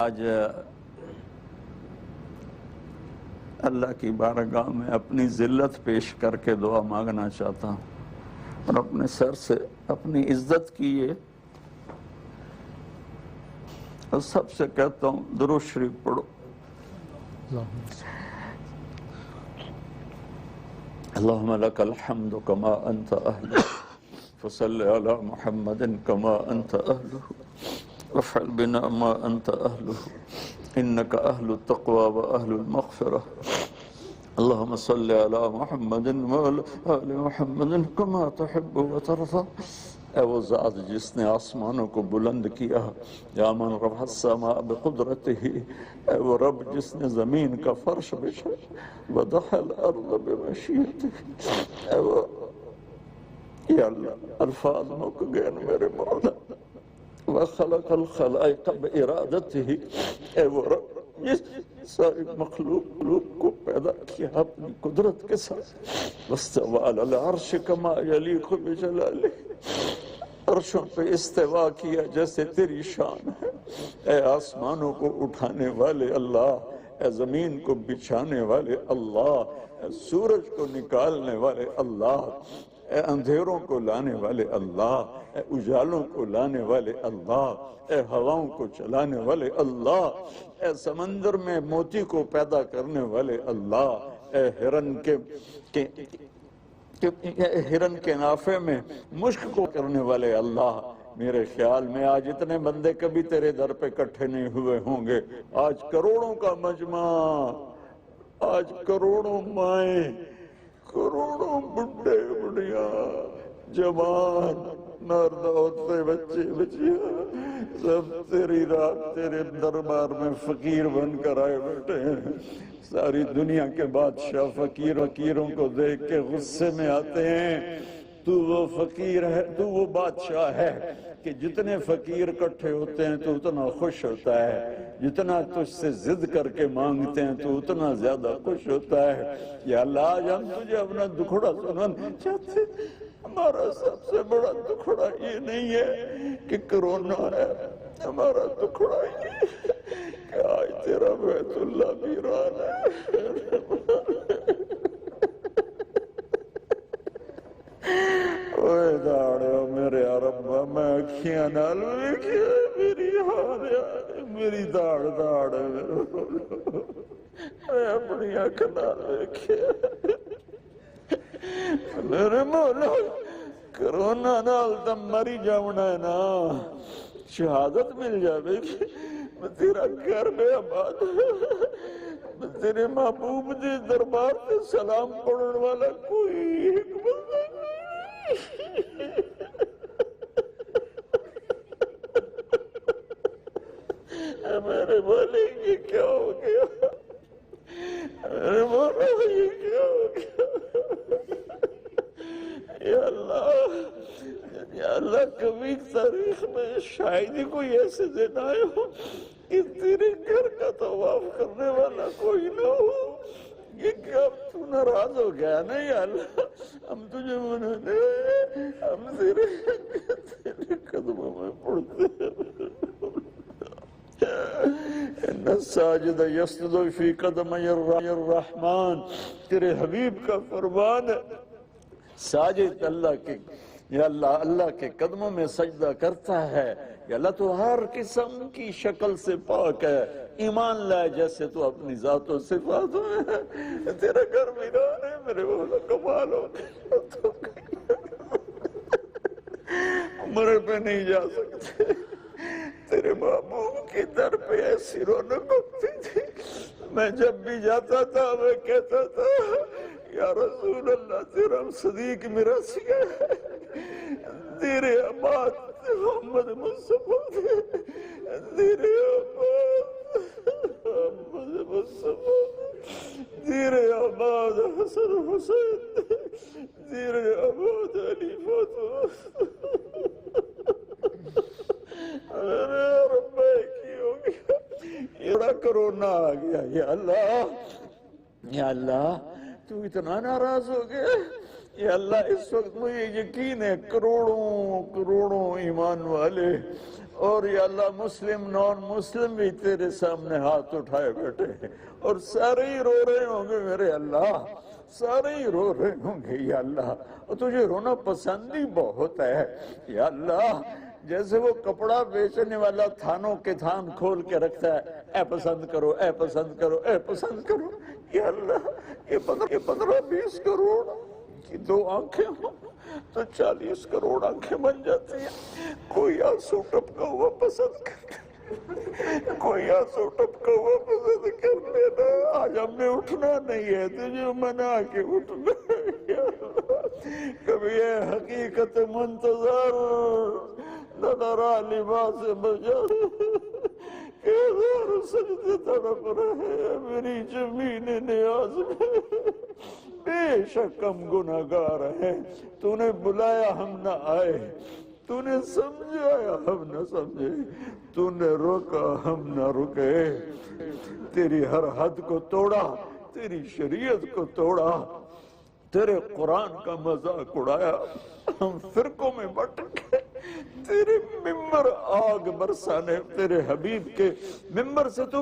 آج اللہ کی بارگاہ میں اپنی ذلت پیش کر کے دعا مانگنا چاہتا ہوں اور اپنے سر سے اپنی عزت کیے اور سب سے کہتا ہوں درود شریف پڑھو. اللہم لک الحمد کما انت اہلہ فصل علی محمد کما انت اہلہ وافعل بنا ما انت اہلہ انک اہل التقوی و اہل المغفرہ. اللہم صلی علی محمد وعلی آل محمد کما تحب و ترضى. اے وہ ذات جس نے آسمانوں کو بلند کیا، یا من رفع السماء بقدرتہ، اے وہ رب جس نے زمین کا فرش بچھا وضح الارض بمشیئتہ. اے وہ یا اللہ الفاظ مک گئے میرے مولا. وخلق الخلائق بارادتہ، اے وہ رب جس ساری مخلوق کو پیدا کیا اپنی قدرت کے ساتھ. واستوى علی العرش کما یلیق بجلالہ، عرشوں پہ استوا کیا جیسے تیری شان ہے. اے آسمانوں کو اٹھانے والے اللہ، اے زمین کو بچھانے والے اللہ، اے سورج کو نکالنے والے اللہ، اے اندھیروں کو لانے والے اللہ، اے اجالوں کو لانے والے اللہ، اے ہواؤں کو چلانے والے اللہ، اے سمندر میں موتی کو پیدا کرنے والے اللہ، اے ہرن کے نافے میں مشک کو کرنے والے اللہ. میرے خیال میں آج اتنے بندے کبھی تیرے در پہ اکٹھے نہیں ہوئے ہوں گے. آج کروڑوں کا مجمع، آج کروڑوں مائیں، کروڑوں بڈھے بڑھیاں، جوان، مرد، عورتیں، بچے بچیاں، سب تیری رات تیرے دربار میں فقیر بن کر آئے بیٹھے ہیں. ساری دنیا کے بادشاہ فقیروں کو دیکھ کے غصے میں آتے ہیں. تو وہ فقیر ہے، تو وہ بادشاہ ہے کہ جتنے فقیر اکٹھے ہوتے ہیں تو اتنا خوش ہوتا ہے. جتنا تجھ سے ضد کر کے مانگتے ہیں تو اتنا زیادہ خوش ہوتا ہے. یا اللہ آج ہم تجھے اپنا دکھڑا سنانا چاہتے ہیں. ہمارا سب سے بڑا دکھڑا یہ نہیں ہے کہ کرونا ہے، ہمارا دکھڑا یہ ہے کہ آج تیرا بیت اللہ ویران ہے. اوہ داڑیو میرے ربا، میں اکھیاں نال ویکھیا میری حال یار، میری داڑ میں اپنی اکھ نال ویکھیا میرے مولا. کرونا نال تم مری جاؤنا ہے نا، شہادت مل جاوے گی. میں تیرا گھر میں آباد، میں تیرے محبوب دے دربار سے سلام پڑھن والا کوئی ایک بندہ نہیں. میرے مولا یہ کیا ہو گیا؟ میرے مولا یہ کیا ہو گیا؟ یا اللہ کبھی تاریخ میں شاید ہی کوئی ایسے دن آئے ہو کہ تیرے گھر کا طواف کرنے والا کوئی نہ ہو. یہ کیا تو ناراض ہو گیا نا؟ یا اللہ ہم تجھے منانے آئے، ہم تیرے قدموں میں پڑھتے ہیں. ان الساجد یسجد فی قدمی الرحمن، تیرے حبیب کا فرمان ہے ساجد اللہ کے، یا اللہ کے قدموں میں سجدہ کرتا ہے. یا اللہ تو ہر قسم کی شکل سے پاک ہے. ایمان لائے جیسے تو اپنی ذات و صفات میں ہے. تیرا گھر ویران ہے میرے مولا، کمال ہو گیا. عمرے پہ نہیں جا سکتے. تیرے محبوب کی در پہ ایسی رونق ہوتی تھی، میں جب بھی جاتا تھا میں کہتا تھا یا رسول اللہ تیرا صدیق میرا سیا ہے، تیرے عباد محمد مصطفیٰ، تیرے عباد محمد مصطفیٰ، تیرے عباد حسن حسین، تیرے عباد علی فاطمہ. میرے رب کی ہو گیا، یہ بڑا کرونا آ گیا. یا اللہ تو اتنا ناراض ہو گیا. یا اللہ اس وقت مجھے یقین ہے کروڑوں ایمان والے اور یا اللہ مسلم نان مسلم بھی تیرے سامنے ہاتھ اٹھائے بیٹھے ہیں، اور سارے ہی رو رہے ہوں گے میرے اللہ، سارے ہی رو رہے ہوں گے یا اللہ، اور تجھے رونا پسند ہی بہت ہے یا اللہ۔ جیسے وہ کپڑا بیچنے والا تھانوں کے تھان کھول کے رکھتا ہے، اے پسند کرو، اے پسند کرو، اے پسند کرو، یا اللہ یہ 15-20 کروڑ کی 2 آنکھیں ہوں تو 40 کروڑ آنکھیں بن جاتی ہیں۔ کوئی آنسو ٹپکا ہوا پسند کر، کوئی آنسو ٹپکا ہوا پسند کر لینا۔ آج ہم نے اٹھنا نہیں ہے، تجھے منا کے اٹھنا ہے یا اللہ۔ کبھی یہ حقیقت منتظر نظرا لباس بجا کہ ہزار سجدے تڑپ رہے میری زمین نیاز میں، بے شک ہم گناہگار ہیں، تو نے بلایا ہم نہ آئے، تو نے سمجھایا ہم نہ سمجھے، تو نے روکا ہم نہ رکے، تیری ہر حد کو توڑا، تیری شریعت کو توڑا، تیرے قرآن کا مذاق اڑایا، ہم فرقوں میں بٹ گئے، تیرے ممبر آگ برسانے، تیرے حبیب کے ممبر سے تو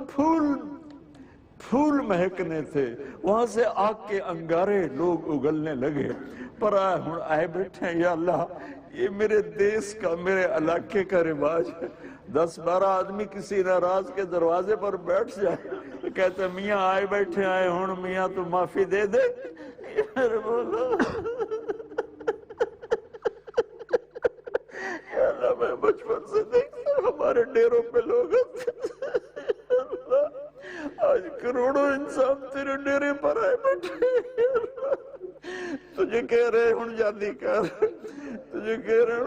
پھول مہکنے تھے، وہاں سے آگ کے انگارے لوگ اگلنے لگے، پر آئے بیٹھے ہیں یا اللہ۔ یہ میرے دیس کا، میرے علاقے کا رواج ہے، 10-12 آدمی کسی ناراض کے دروازے پر بیٹھ جائے، کہتے ہیں میاں آئے بیٹھے آئے ہون، میاں تو معافی دے دے۔ یار بولا یا اللہ میں بچپن سے دیکھتا ہوں ہمارے ڈیروں پہ لوگ آج کروڑوں انسان تیرے ڈیرے پر آئے بیٹھے، تجھے کہہ رہے ہوں جلدی کر، تجھے کہہ رہے ہوں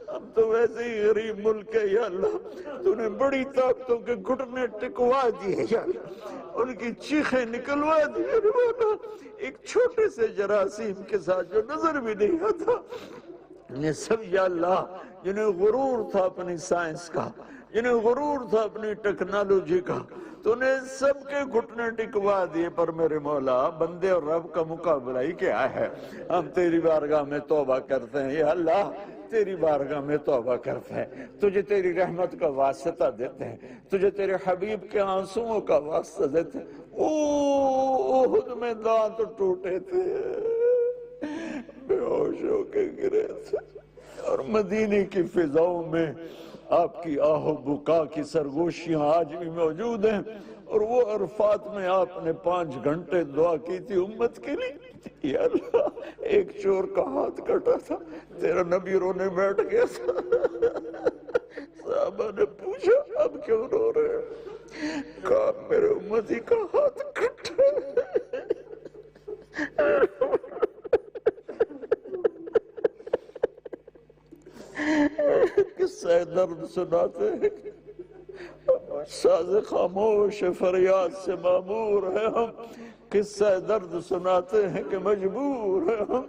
ہم تو ویسے ہی غریب ملک ہے یا اللہ، تو نے بڑی طاقتوں کے گھٹنے ٹکوا دیے یا اللہ، ان کی چیخیں نکلوا دیے، ایک چھوٹے سے جراثیم کے ساتھ جو نظر بھی نہیں آتا، یہ سب یا اللہ جنہیں غرور تھا اپنی سائنس کا، جنہیں غرور تھا اپنی ٹیکنالوجی کا، تو نے سب کے گھٹنے ٹکوا دیے۔ پر میرے مولا بندے اور رب کا مقابلہ ہی کیا ہے، ہم تیری بارگاہ میں توبہ کرتے ہیں یا اللہ، تیری بارگاہ میں توبہ کرتے ہیں، تجھے تیری رحمت کا واسطہ دیتے ہیں، تجھے تیرے حبیب کے آنسوؤں کا واسطہ دیتے ہیں۔ احد میں دانت ٹوٹے تھے، بے ہوش ہو کے گرے تھے، اور مدینے کی فضاؤں میں آپ کی آہ و بکا کی سرگوشیاں آج بھی موجود ہیں، اور وہ عرفات میں آپ نے 5 گھنٹے دعا کی تھی امت کے لیے یا اللہ۔ ایک چور کا ہاتھ کٹا تھا، تیرا نبی رونے بیٹھ گیا تھا، صحابہ نے پوچھا اب کیوں رو رہے ہیں؟ کہا میرے امتی کا ہاتھ کٹا۔ قصہ درد سناتے ہیں، ساز خاموش فریاد سے معمور ہے ہم، قصہ درد سناتے ہیں کہ مجبور ہے ہم۔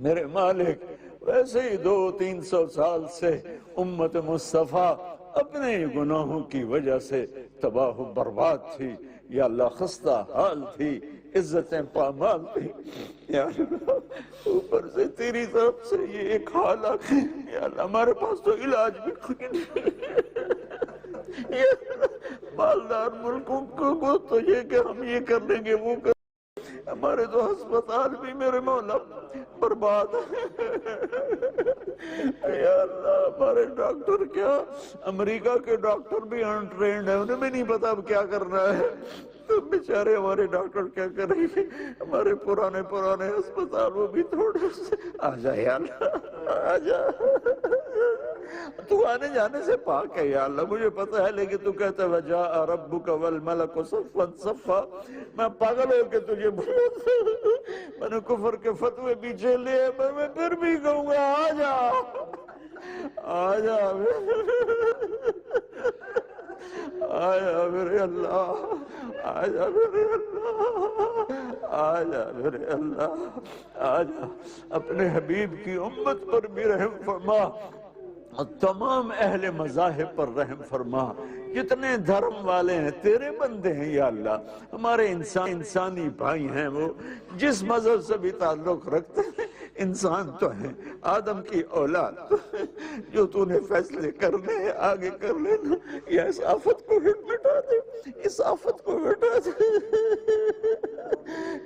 میرے مالک ویسے ہی 200-300 سال سے امت مصطفیٰ اپنے گناہوں کی وجہ سے تباہ و برباد تھی یا اللہ، خستہ حال تھی، عزتیں پامال تھی یا اللہ، اوپر سے تیری طرف سے یہ ایک حالت یا اللہ، ہمارے پاس تو علاج بھی کوئی نہیں یا اللہ، مالدار ملکوں کو تو یہ کہ ہم یہ کر لیں گے وہ کر، ہمارے تو ہسپتال بھی میرے مولا برباد یا اللہ، ہمارے ڈاکٹر کیا، امریکہ کے ڈاکٹر بھی انٹرینڈ ہیں، انہیں بھی نہیں پتا اب کیا کرنا ہے، تو بیچارے ہمارے ڈاکٹر کیا کریں گے، ہمارے پرانے ہسپتال وہ بھی تھوڑے سے آجا یا اللہ، آجا، تو آنے جانے سے پاک ہے یا اللہ، مجھے پتا ہے، لیکن تو کہتا ہے وَجَاءَ رَبُّكَ وَالْمَلَكُ صَفًّا صَفًّا، میں پاگل ہو کے تجھے بھولتا، میں نے کفر کے فتوے پیچھے لیے، میں پھر بھی کہوں گا آجا، آجا آجا میرے اللہ، آجا میرے اللہ، آجا میرے اللہ، آجا اپنے حبیب کی امت پر بھی رحم فرما، اور تمام اہل مذاہب پر رحم فرما، جتنے دھرم والے ہیں تیرے بندے ہیں یا اللہ، ہمارے انسانی بھائی ہیں، وہ جس مذہب سے بھی تعلق رکھتے ہیں انسان تو ہے، آدم کی اولاد، جو تو نے فیصلے کرنے ہیں آگے کر لینا، یا اس آفت کو مٹا دے، اس آفت کو مٹا دے،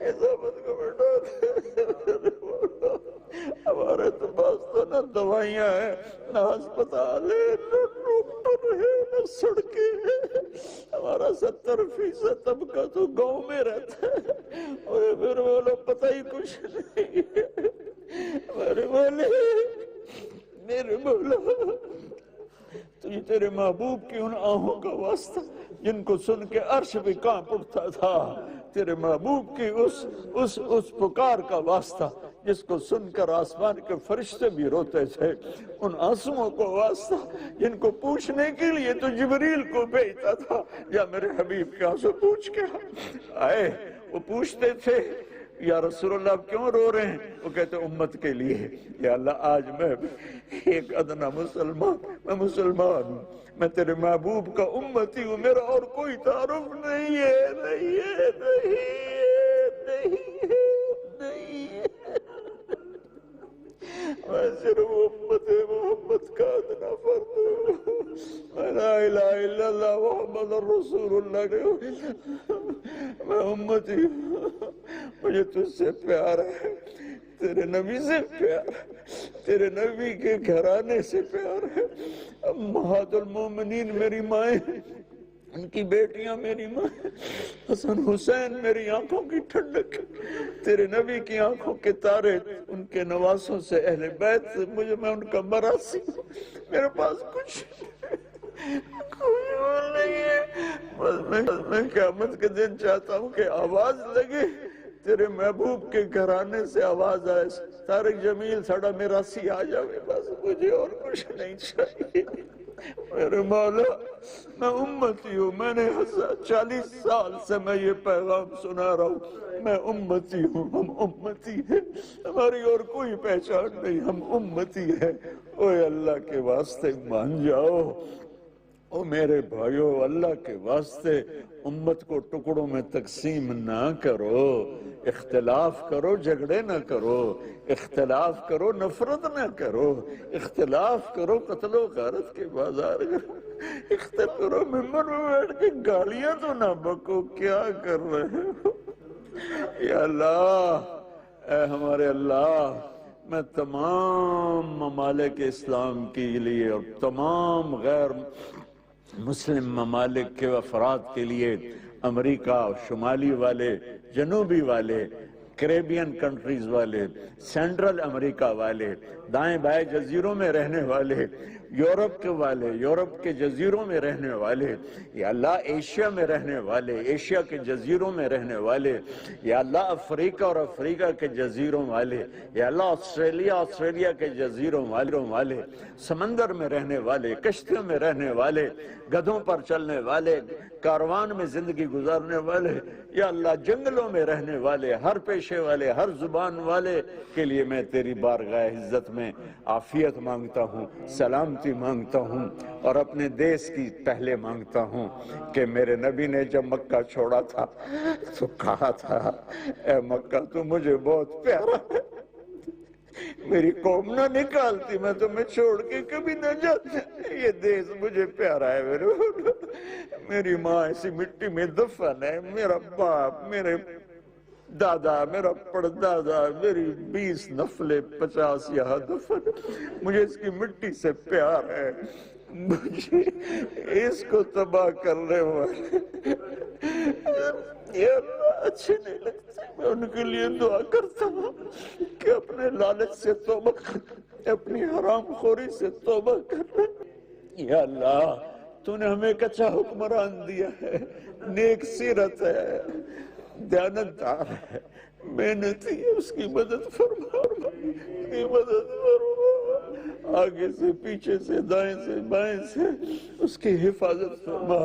اس آفت کو مٹا دے۔ ہمارے تو پاس تو نہ دوائیاں ہیں، نہ ہسپتال ہے، نہ ڈاکٹر ہے، نہ سڑکیں ہیں۔ ہمارا 70% طبقہ تو گاؤں میں رہتا ہے، اور پھر وہ لوگ پتہ ہی کچھ نہیں ہے۔ میرے مولا، تجھے تیرے محبوب کی ان آنکھوں کا واسطہ جن کو سن کے عرش بھی کانپ اٹھتا تھا، تیرے محبوب کی اس پکار کا واسطہ جس کو سن کر آسمان کے فرشتے بھی روتے تھے، ان آنسوؤں کو واسطہ جن کو پوچھنے کے لیے تو جبریل کو بھیجتا تھا، یا میرے حبیب کے آنسو پوچھ کے آئے۔ وہ پوچھتے تھے یا رسول اللہ آپ کیوں رو رہے ہیں؟ وہ کہتے امت کے لیے۔ یا اللہ آج میں ایک ادنا مسلمان، میں مسلمان ہوں، میں تیرے محبوب کا امتی ہوں، میرا اور کوئی تعارف نہیں ہے، نہیں ہے، نہیں ہے، نہیں ہے، نہیں ہے۔ میں صرف امت محمد کا ادنا فرد ہوں، لا الہ الا اللہ محمد رسول اللہ، میں امتی ہوں۔ مجھے تجھ سے پیار ہے، تیرے نبی سے پیار ہے، تیرے نبی کے گھرانے سے پیار ہے۔ امہات المومنین میری مائیں، ان کی بیٹیاں میری ماں، حسن حسین میری آنکھوں کی ٹھنڈک، تیرے نبی کی آنکھوں کے تارے، ان کے نواسوں سے، اہل بیت سے، میں ان کا مراسی ہوں۔ میرے پاس کچھ کوئی اور نہیں ہے، بس میں قیامت کے دن چاہتا ہوں کہ آواز لگے، تیرے محبوب کے گھرانے سے آواز آئے، طارق جمیل ساڑا میراسی آ جاوے، بس مجھے اور کچھ نہیں چاہیے۔ میرے مولا، میں امتی ہوں، میں نے 40 سال سے میں یہ پیغام سنا رہا ہوں، میں امتی ہوں، ہم امتی ہیں، ہماری اور کوئی پہچان نہیں، ہم امتی ہیں۔ اوہ اللہ کے واسطے مان جاؤ، او میرے بھائیو، اللہ کے واسطے امت کو ٹکڑوں میں تقسیم نہ کرو، اختلاف کرو جھگڑے نہ کرو، اختلاف کرو نفرت نہ کرو، اختلاف کرو قتل و غارت کے بازار کرو، اختلاف کرو ممبر میں بیٹھ کے گالیاں تو نہ بکو، کیا کر رہے ہو؟ یا اللہ، اے ہمارے اللہ، میں تمام ممالک اسلام کے لیے اور تمام غیر مسلم ممالک کے افراد کے لیے، امریکہ شمالی والے، جنوبی والے، کریبین کنٹریز والے، سینٹرل امریکہ والے، دائیں بائیں جزیروں میں رہنے والے، یورپ کے والے، یورپ کے جزیروں میں رہنے والے، یا اللہ ایشیا میں رہنے والے، ایشیا کے جزیروں میں رہنے والے، یا اللہ افریقہ اور افریقہ کے جزیروں والے، یا اللہ آسٹریلیا کے جزیروں والے، سمندر میں رہنے والے، کشتیوں میں رہنے والے، گدھوں پر چلنے والے، کاروان میں زندگی گزارنے والے، یا اللہ جنگلوں میں رہنے والے، ہر پیشے والے، ہر زبان والے کے لیے میں تیری بارگاہ عزت میں عافیت مانگتا ہوں، سلامتی مانگتا ہوں، اور اپنے دیس کی پہلے مانگتا ہوں کہ میرے نبی نے جب مکہ چھوڑا تھا تو کہا تھا، اے مکہ تو مجھے بہت پیارا ہے، میری قوم نہ نکالتی، میں تمہیں چھوڑ کے کبھی نہ جاتی، یہ دیس مجھے پیارا ہے، میری ماں ایسی مٹی میں دفن ہے، میرا باپ، میرے دادا، میرا پردادا، میری 20 نسلیں 50 یہاں دفن، مجھے اس کی مٹی سے پیار ہے، مجھے اس کو تباہ کرنے والے یہ اللہ اچھے نہیں لگتے۔ میں ان کے لیے دعا کرتا ہوں کہ اپنے لالچ سے توبہ کر، اپنی حرام خوری سے توبہ کر۔ یا اللہ، تو نے ہمیں ایک اچھا حکمران دیا ہے، نیک سیرت ہے، دیانتدار ہے، محنتی ہے، اس کی مدد فرما، اس کی مدد فرما، آگے سے پیچھے سے دائیں سے بائیں سے اس کی حفاظت فرما،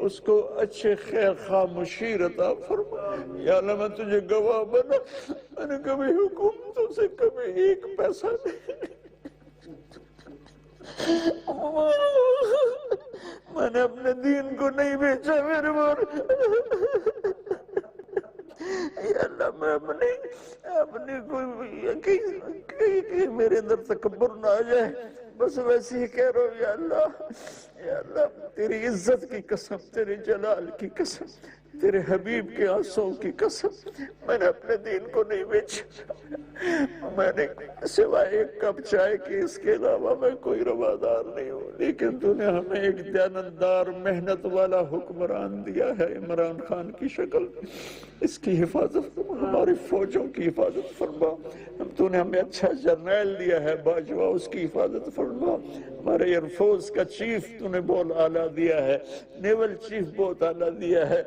اس کو اچھے خیر خواہ مشیر عطا فرما۔ یا اللہ، میں تجھے گواہ بنا، میں نے کبھی حکومتوں سے کبھی ایک پیسہ نہیں، میں نے اپنے دین کو نہیں بیچا، میرے یا اللہ میں اپنی کوئی میرے اندر تکبر نہ آ جائے، بس ویسے ہی کہہ رہا ہوں یا اللہ تیری عزت کی قسم، تیرے جلال کی قسم، تیرے حبیب کے آنسوں کی قسم، میں نے اپنے دین کو نہیں بیچا، میں نے سوائے ایک کپ چائے کی اس کے علاوہ میں کوئی روادار نہیں ہوں، لیکن تو نے ہمیں ایک دیانتدار محنت والا حکمران دیا ہے عمران خان کی شکل، اس کی حفاظت فرما، ہماری فوجوں کی حفاظت فرما، تو نے ہمیں اچھا جرنیل دیا ہے باجوہ، اس کی حفاظت فرما، ہمارے ایئر فورس کا چیف تو نے بہت اعلیٰ دیا ہے، نیول چیف بہت اعلیٰ دیا ہے،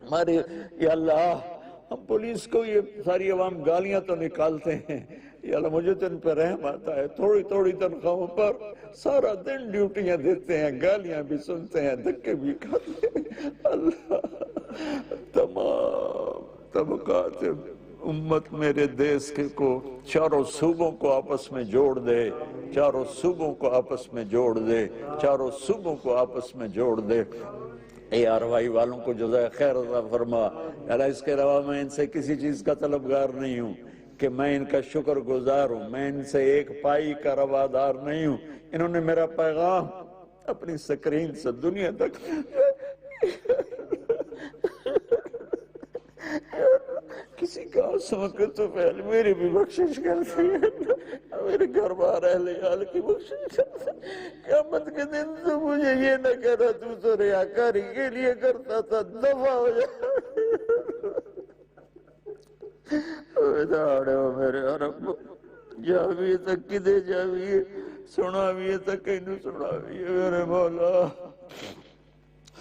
ہمارے یا اللہ ہم پولیس کو یہ ساری عوام گالیاں تو نکالتے ہیں، یا اللہ مجھے تو ان پہ رحم آتا ہے، تھوڑی تھوڑی تنخواہوں پر سارا دن ڈیوٹیاں دیتے ہیں، گالیاں بھی سنتے ہیں، دھکے بھی کھاتے ہیں، اللہ تمام طبقات امت میرے دیس کے کو چاروں صوبوں کو آپس میں جوڑ دے، چاروں صوبوں کو آپس میں جوڑ دے، چاروں صوبوں کو آپس میں جوڑ دے، اے آروائی والوں کو جزائے خیر عطا فرما، اللہ اس کے علاوہ میں ان سے کسی چیز کا طلبگار نہیں ہوں کہ میں ان کا شکر گزار ہوں، میں ان سے ایک پائی کا روادار نہیں ہوں، انہوں نے میرا پیغام اپنی سکرین سے دنیا تک کسی کا آنسوں کے تو پہلے میری بھی بخشش کرتے ہیں، میرے گھر بار اہل عیال کی بخشش کرتے ہیں، قیامت کے دن تو مجھے یہ نہ کہنا تو ریاکاری کے لیے کرتا تھا، دفع ہو جائے ادھاڑے ہو میرے رب، جاویے تک کدے جاویے، سناویے تک کینو سناویے میرے مولا،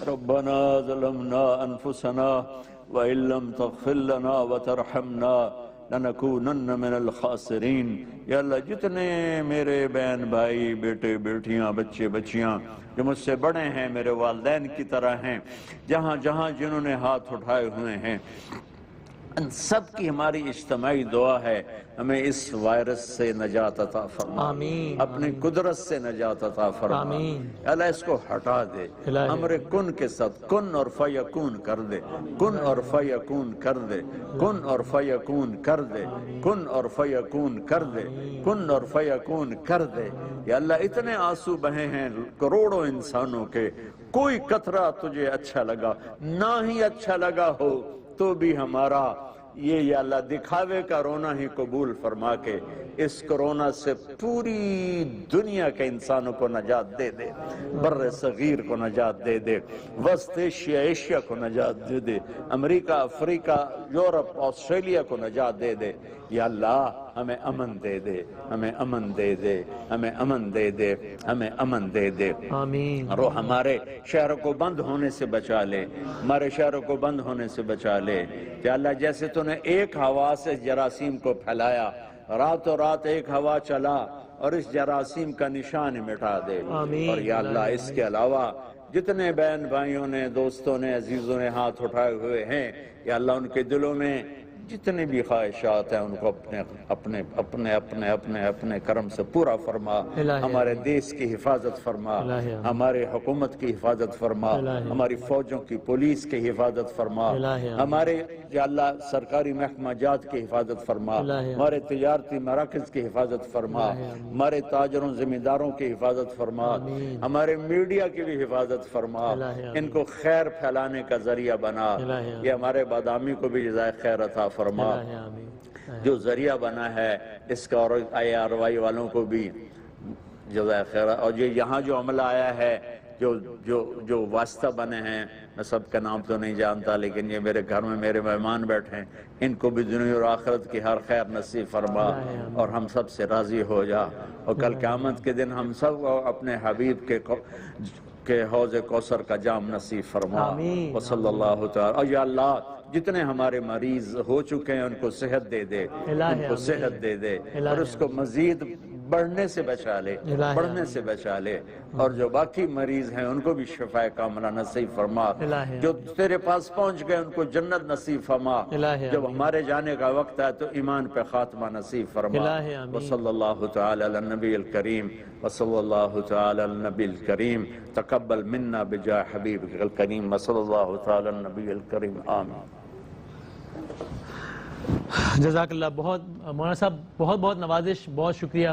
ربنا ظلمنا انفسنا وَإِن لَّمْ تَغْفِرْ لَنَا وَتَرْحَمْنَا لَنَكُونَنَّ مِنَ الْخَاسِرِينَ، یا اللہ جتنے میرے بہن بھائی بیٹے بیٹیاں بچے بچیاں جو مجھ سے بڑے ہیں، میرے والدین کی طرح ہیں، جہاں جہاں جنہوں نے ہاتھ اٹھائے ہوئے ہیں، ان سب کی ہماری اجتماعی دعا ہے ہمیں اس وائرس سے نجات عطا فرما، آمین، اپنی قدرت سے نجات عطا فرما، آمین، اللہ اس کو ہٹا دے، الہی، امر کن کے ساتھ کن اور فیکون کر دے، کن اور فیکون کر دے، کن اور فیکون کر دے، کن اور فیکون کر دے، کن اور فیکون کر دے، یا اللہ اتنے آنسو بہے ہیں کروڑوں انسانوں کے، کوئی قطرہ تجھے اچھا لگا، نہ ہی اچھا لگا ہو تو بھی ہمارا یہ یا اللہ دکھاوے کا رونا ہی قبول فرما کے اس کرونا سے پوری دنیا کے انسانوں کو نجات دے دے، بر صغیر کو نجات دے دے، وسط ایشیا کو نجات دے دے، امریکہ افریقہ یورپ آسٹریلیا کو نجات دے دے، یا اللہ ہمیں امن دے دے، ہمیں امن دے دے، ہمیں امن دے دے، ہمیں امن دے دے، آمین، اور ہمارے شہروں کو بند ہونے سے بچا لے، ہمارے شہروں کو بند ہونے سے بچا لے، یا اللہ جیسے تو نے ایک ہوا سے جراثیم کو پھیلایا، راتوں رات ایک ہوا چلا اور اس جراثیم کا نشان مٹا دے، آمین، اور یا اللہ اس کے علاوہ جتنے بہن بھائیوں نے دوستوں نے عزیزوں نے ہاتھ اٹھائے ہوئے ہیں، یا اللہ ان کے دلوں میں جتنے بھی خواہشات ہیں ان کو اپنے اپنے اپنے اپنے اپنے اپنے کرم سے پورا فرما، الہی، ہمارے دیس کی حفاظت فرما، الہی، ہمارے حکومت کی حفاظت فرما، الہی، ہماری فوجوں کی پولیس کی حفاظت فرما، الہی، ہمارے یا اللہ سرکاری محکمہ جات کی حفاظت فرما، الہی، ہمارے تجارتی مراکز کی حفاظت فرما، الہی، ہمارے تاجروں زمینداروں کی حفاظت فرما، آمین، ہمارے میڈیا کی بھی حفاظت فرما، الہی، ان کو خیر پھیلانے کا ذریعہ بنا، الہی، یہ ہمارے بادامی کو بھی جزائے خیر عطا فرما، الہی، آمین، جو ذریعہ بنا ہے اس کا، اور آئی آروائی والوں کو بھی جزائے خیر، اور یہاں جو عملہ آیا ہے جو واسطہ بنے ہیں، میں سب کا نام تو نہیں جانتا لیکن یہ میرے گھر میں میرے مہمان بیٹھے ہیں، ان کو بھی دنیا اور آخرت کی ہر خیر نصیب فرما اور ہم سب سے راضی ہو جا، اور کل قیامت کے دن ہم سب کو اپنے حبیب کے حوض کوثر کا جام نصیب فرما، آمین، وصلی اللہ تعالی، اور یا اللہ جتنے ہمارے مریض ہو چکے ہیں ان کو صحت دے دے، ان کو صحت دے دے، اور اس کو مزید بڑھنے سے بچا لے، بڑھنے سے بچا لے، اور جو باقی مریض ہیں ان کو بھی شفاء کاملہ نصیب فرما، جو تیرے پاس پہنچ گئے ان کو جنت نصیب فرما، جب ہمارے جانے کا وقت ہے تو ایمان پہ خاتمہ نصیب فرما، وصلی اللہ تعالی علی النبی الکریم، وصلی اللہ تعالی علی النبی الکریم، تقبل منا بجاہ حبیبک الکریم، وصلی اللہ تعالی علی النبی الکریم، آمین۔ جزاک اللہ. بہت مولانا صاحب بہت بہت نوازش, بہت شکریہ.